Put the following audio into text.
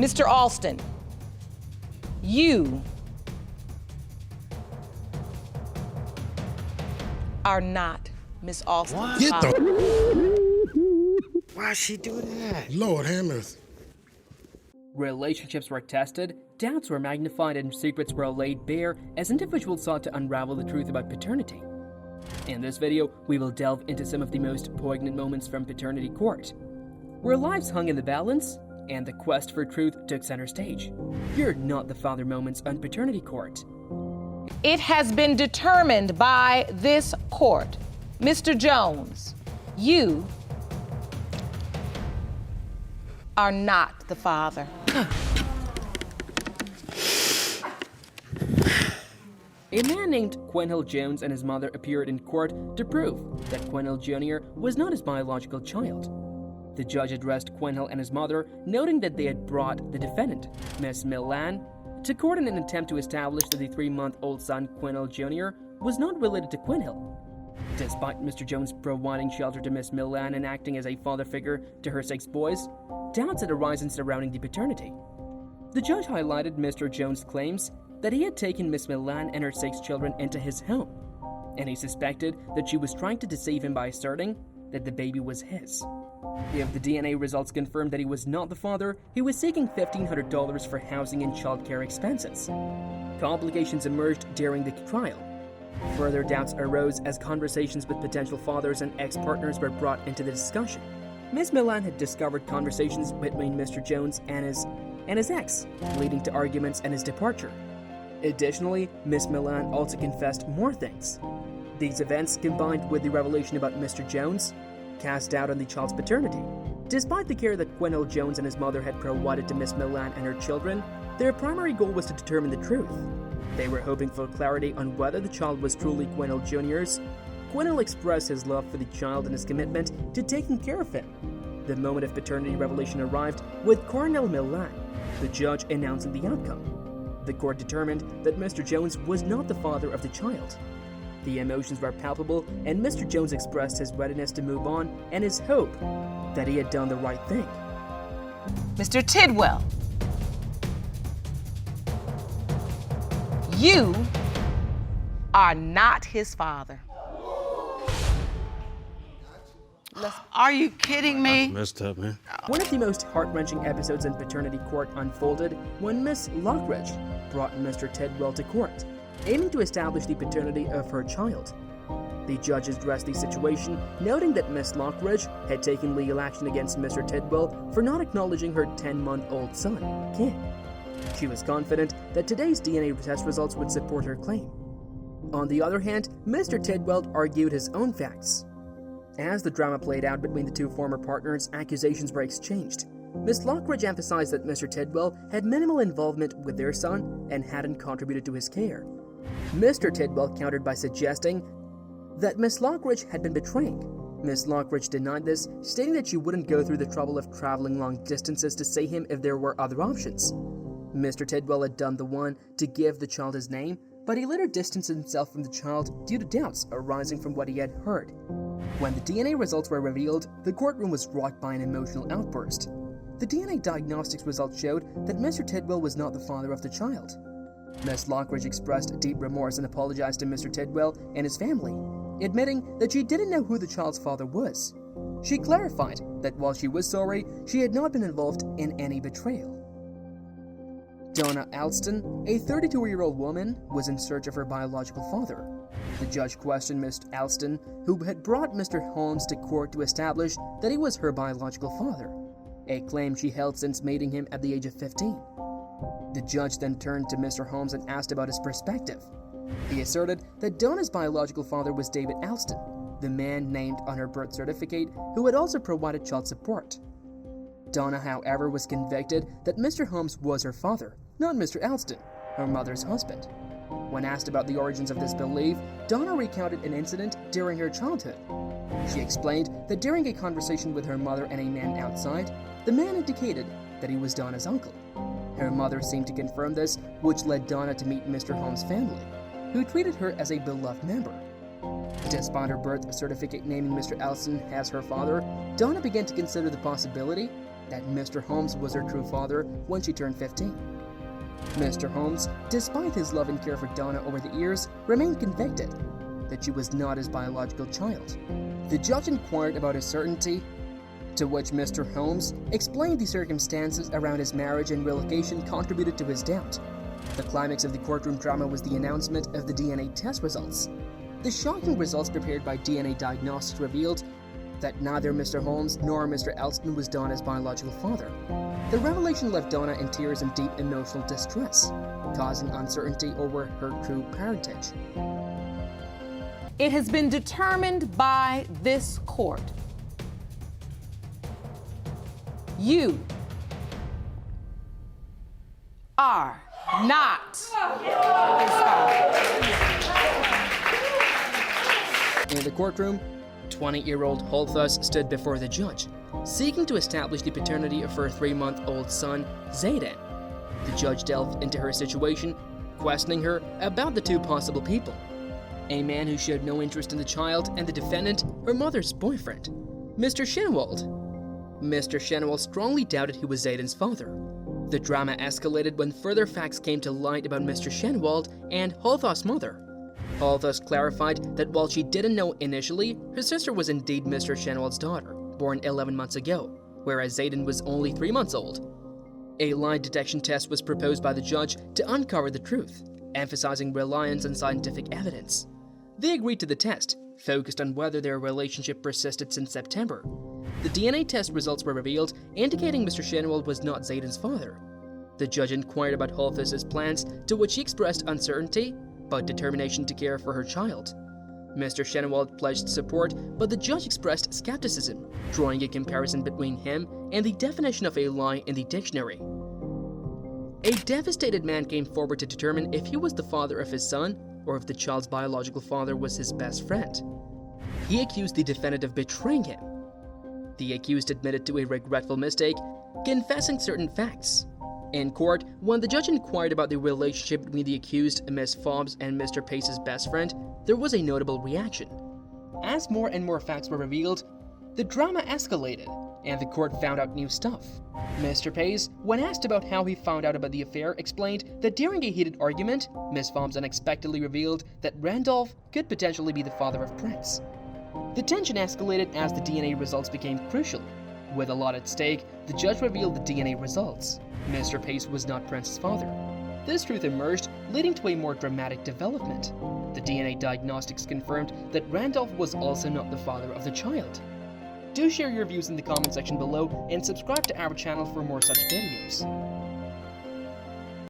Mr. Alston, you are not Miss Alston's Get father. Why'd she do that? Lord have mercy. Relationships were tested, doubts were magnified, and secrets were laid bare as individuals sought to unravel the truth about paternity. In this video, we will delve into some of the most poignant moments from paternity court, where lives hung in the balance and the quest for truth took center stage. You're not the father moments on paternity court. It has been determined by this court, Mr. Jones, you are not the father. A man named Quenhill Jones and his mother appeared in court to prove that Quenhill Jr. was not his biological child. The judge addressed Quenhill and his mother, noting that they had brought the defendant, Miss Millan, to court in an attempt to establish that the 3-month-old son, Quenhill Jr., was not related to Quenhill. Despite Mr. Jones providing shelter to Miss Millan and acting as a father figure to her 6 boys, doubts had arisen surrounding the paternity. The judge highlighted Mr. Jones' claims that he had taken Miss Millan and her 6 children into his home, and he suspected that she was trying to deceive him by asserting that the baby was his. If the DNA results confirmed that he was not the father, he was seeking $1,500 for housing and childcare expenses. Complications emerged during the trial. Further doubts arose as conversations with potential fathers and ex-partners were brought into the discussion. Ms. Millan had discovered conversations between Mr. Jones and his ex, leading to arguments and his departure. Additionally, Ms. Millan also confessed more things. These events, combined with the revelation about Mr. Jones, cast doubt on the child's paternity. Despite the care that Quenhill Jones and his mother had provided to Miss Millan and her children, their primary goal was to determine the truth. They were hoping for clarity on whether the child was truly Quenhill Jr.'s. Quenhill expressed his love for the child and his commitment to taking care of him. The moment of paternity revelation arrived with Cornell Millan, the judge announcing the outcome. The court determined that Mr. Jones was not the father of the child. The emotions were palpable, and Mr. Jones expressed his readiness to move on and his hope that he had done the right thing. Mr. Tidwell, you are not his father. Are you kidding me? Messed up, man. One of the most heart-wrenching episodes in paternity court unfolded when Miss Lockridge brought Mr. Tidwell to court, aiming to establish the paternity of her child. The judge addressed the situation, noting that Miss Lockridge had taken legal action against Mr. Tidwell for not acknowledging her 10-month-old son, King. She was confident that today's DNA test results would support her claim. On the other hand, Mr. Tidwell argued his own facts. As the drama played out between the 2 former partners, accusations were exchanged. Miss Lockridge emphasized that Mr. Tidwell had minimal involvement with their son and hadn't contributed to his care. Mr. Tidwell countered by suggesting that Miss Lockridge had been betraying. Miss Lockridge denied this, stating that she wouldn't go through the trouble of traveling long distances to see him if there were other options. Mr. Tidwell had done the one to give the child his name, but he later distanced himself from the child due to doubts arising from what he had heard. When the DNA results were revealed, the courtroom was rocked by an emotional outburst. The DNA diagnostics results showed that Mr. Tidwell was not the father of the child. Miss Lockridge expressed deep remorse and apologized to Mr. Tidwell and his family, admitting that she didn't know who the child's father was. She clarified that while she was sorry, she had not been involved in any betrayal. Donna Alston, a 32-year-old woman, was in search of her biological father. The judge questioned Miss Alston, who had brought Mr. Holmes to court to establish that he was her biological father, a claim she held since meeting him at the age of 15. The judge then turned to Mr. Holmes and asked about his perspective. He asserted that Donna's biological father was David Alston, the man named on her birth certificate who had also provided child support. Donna, however, was convicted that Mr. Holmes was her father, not Mr. Alston, her mother's husband. When asked about the origins of this belief, Donna recounted an incident during her childhood. She explained that during a conversation with her mother and a man outside, the man indicated that he was Donna's uncle. Her mother seemed to confirm this, which led Donna to meet Mr. Holmes' family, who treated her as a beloved member. Despite her birth certificate naming Mr. Alston as her father, Donna began to consider the possibility that Mr. Holmes was her true father when she turned 15. Mr. Holmes, despite his love and care for Donna over the years, remained convicted that she was not his biological child. The judge inquired about his certainty, to which Mr. Holmes explained the circumstances around his marriage and relocation contributed to his doubt. The climax of the courtroom drama was the announcement of the DNA test results. The shocking results prepared by DNA Diagnostics revealed that neither Mr. Holmes nor Mr. Elston was Donna's biological father. The revelation left Donna in tears and deep emotional distress, causing uncertainty over her true parentage. It has been determined by this court. You are not his father. In the courtroom, 20-year-old Holthus stood before the judge, seeking to establish the paternity of her 3-month-old son, Zayden. The judge delved into her situation, questioning her about the two possible people: a man who showed no interest in the child, and the defendant, her mother's boyfriend, Mr. Shenwald. Mr. Shenwald strongly doubted he was Zayden's father. The drama escalated when further facts came to light about Mr. Shenwald and Holthus' mother. Holthus clarified that while she didn't know initially, her sister was indeed Mr. Shenwald's daughter, born 11 months ago, whereas Zayden was only 3 months old. A lie detection test was proposed by the judge to uncover the truth, emphasizing reliance on scientific evidence. They agreed to the test, focused on whether their relationship persisted since September. The DNA test results were revealed, indicating Mr. Shenwald was not Zayden's father. The judge inquired about Holthus' plans, to which he expressed uncertainty, but determination to care for her child. Mr. Shenwald pledged support, but the judge expressed skepticism, drawing a comparison between him and the definition of a lie in the dictionary. A devastated man came forward to determine if he was the father of his son, or if the child's biological father was his best friend. He accused the defendant of betraying him. The accused admitted to a regretful mistake, confessing certain facts. In court, when the judge inquired about the relationship between the accused, Ms. Fobbs, and Mr. Pace's best friend, there was a notable reaction. As more and more facts were revealed, the drama escalated, and the court found out new stuff. Mr. Pace, when asked about how he found out about the affair, explained that during a heated argument, Ms. Fobbs unexpectedly revealed that Randolph could potentially be the father of Prince. The tension escalated as the DNA results became crucial. With a lot at stake, the judge revealed the DNA results. Mr. Pace was not Prince's father. This truth emerged, leading to a more dramatic development. The DNA diagnostics confirmed that Randolph was also not the father of the child. Do share your views in the comment section below and subscribe to our channel for more such videos.